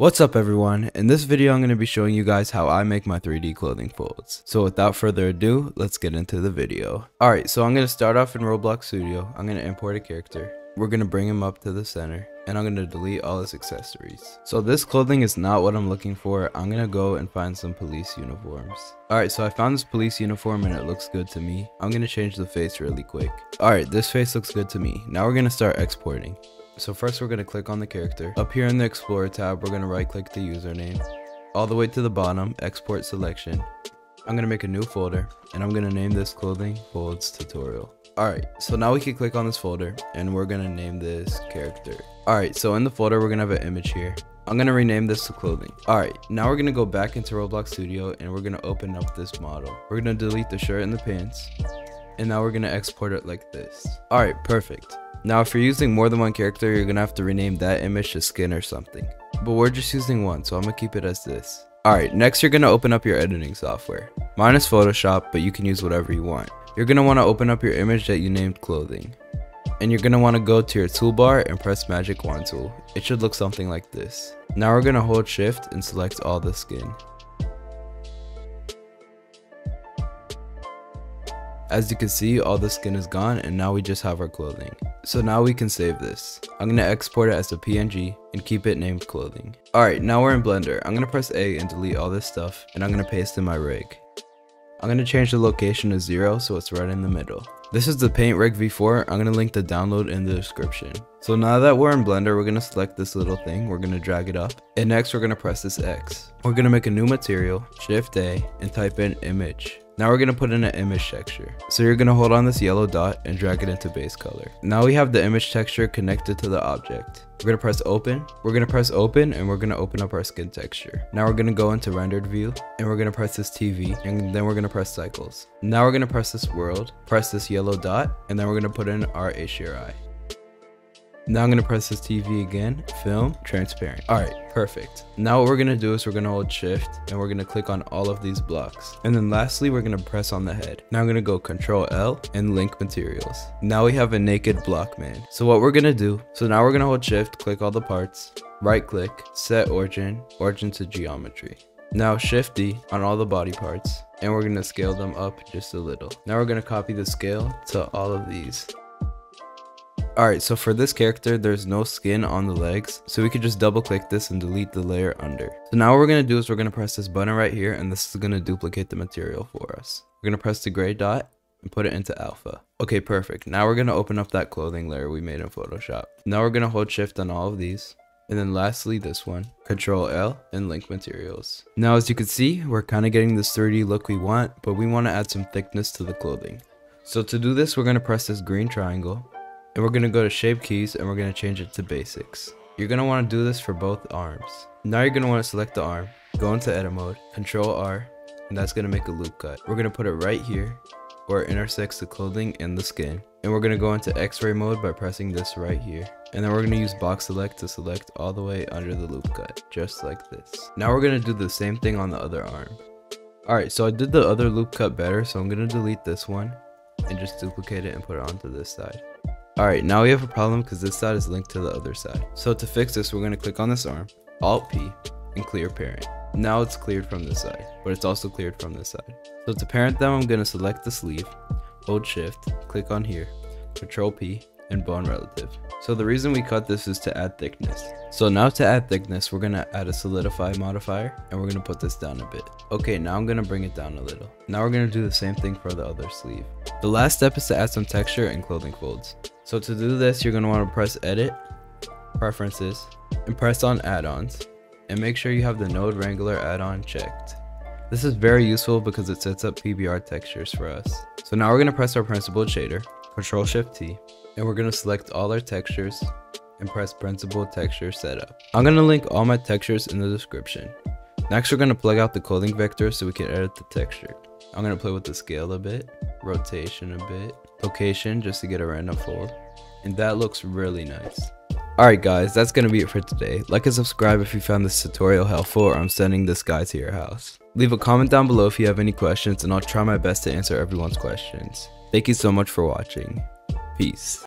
What's up everyone? In this video I'm going to be showing you guys how I make my 3D clothing folds. So without further ado, let's get into the video. Alright, so I'm going to start off in Roblox Studio. I'm going to import a character. We're going to bring him up to the center. And I'm going to delete all his accessories. So this clothing is not what I'm looking for. I'm going to go and find some police uniforms. Alright, so I found this police uniform and it looks good to me. I'm going to change the face really quick. Alright, this face looks good to me. Now we're going to start exporting. So first we're going to click on the character. Up here in the Explorer tab, we're going to right click the username. All the way to the bottom, export selection. I'm going to make a new folder and I'm going to name this clothing folds tutorial. Alright, so now we can click on this folder and we're going to name this character. Alright, so in the folder we're going to have an image here. I'm going to rename this to clothing. Alright, now we're going to go back into Roblox Studio and we're going to open up this model. We're going to delete the shirt and the pants. And now we're going to export it like this. Alright, perfect. Now if you're using more than one character, you're going to have to rename that image to skin or something. But we're just using one, so I'm going to keep it as this. Alright, next you're going to open up your editing software. Mine is Photoshop, but you can use whatever you want. You're going to want to open up your image that you named clothing. And you're going to want to go to your toolbar and press magic wand tool. It should look something like this. Now we're going to hold shift and select all the skin. As you can see, all the skin is gone and now we just have our clothing. So now we can save this. I'm going to export it as a PNG and keep it named clothing. Alright, now we're in Blender. I'm going to press A and delete all this stuff and I'm going to paste in my rig. I'm going to change the location to 0 so it's right in the middle. This is the Paint Rig V4. I'm going to link the download in the description. So now that we're in Blender, we're going to select this little thing. We're going to drag it up. And next we're going to press this X. We're going to make a new material, Shift A, and type in image. Now we're going to put in an image texture. So you're going to hold on this yellow dot and drag it into base color. Now we have the image texture connected to the object. We're going to press open. We're going to press open and we're going to open up our skin texture. Now we're going to go into rendered view and we're going to press this TV and then we're going to press cycles. Now we're going to press this world, press this yellow dot, and then we're going to put in our HDRI. Now I'm going to press this TV again, film, transparent. Alright, perfect. Now what we're going to do is we're going to hold shift and we're going to click on all of these blocks. And then lastly, we're going to press on the head. Now I'm going to go Control L and link materials. Now we have a naked block man. So what we're going to do, so now we're going to hold shift, click all the parts, right click, set origin, origin to geometry. Now shift D on all the body parts and we're going to scale them up just a little. Now we're going to copy the scale to all of these. Alright, so for this character, there's no skin on the legs, so we could just double click this and delete the layer under. So now what we're going to do is we're going to press this button right here, and this is going to duplicate the material for us. We're going to press the gray dot and put it into alpha. Okay, perfect. Now we're going to open up that clothing layer we made in Photoshop. Now we're going to hold shift on all of these. And then lastly, this one, Control L and link materials. Now as you can see, we're kind of getting this 3D look we want, but we want to add some thickness to the clothing. So to do this, we're going to press this green triangle. And we're going to go to shape keys and we're going to change it to basics. You're going to want to do this for both arms. Now you're going to want to select the arm, go into edit mode, Control R, and that's going to make a loop cut. We're going to put it right here where it intersects the clothing and the skin. And we're going to go into X-ray mode by pressing this right here. And then we're going to use box select to select all the way under the loop cut, just like this. Now we're going to do the same thing on the other arm. Alright, so I did the other loop cut better, so I'm going to delete this one and just duplicate it and put it onto this side. Alright, now we have a problem because this side is linked to the other side. So to fix this, we're going to click on this arm, Alt P, and clear parent. Now it's cleared from this side, but it's also cleared from this side. So to parent them, I'm going to select the sleeve, hold shift, click on here, Control P, and bone relative. So the reason we cut this is to add thickness. So now to add thickness, we're going to add a solidify modifier and we're going to put this down a bit. Okay, now I'm going to bring it down a little. Now we're going to do the same thing for the other sleeve. The last step is to add some texture and clothing folds. So to do this, you're going to want to press edit, preferences, and press on add-ons. And make sure you have the Node Wrangler add-on checked. This is very useful because it sets up PBR textures for us. So now we're going to press our principled shader, Control Shift T, and we're going to select all our textures and press principal texture setup. I'm going to link all my textures in the description. Next we're going to plug out the clothing vector so we can edit the texture. I'm going to play with the scale a bit, rotation a bit, location just to get a random fold, and that looks really nice. Alright guys, that's going to be it for today. Like and subscribe if you found this tutorial helpful or I'm sending this guy to your house. Leave a comment down below if you have any questions and I'll try my best to answer everyone's questions. Thank you so much for watching. Peace.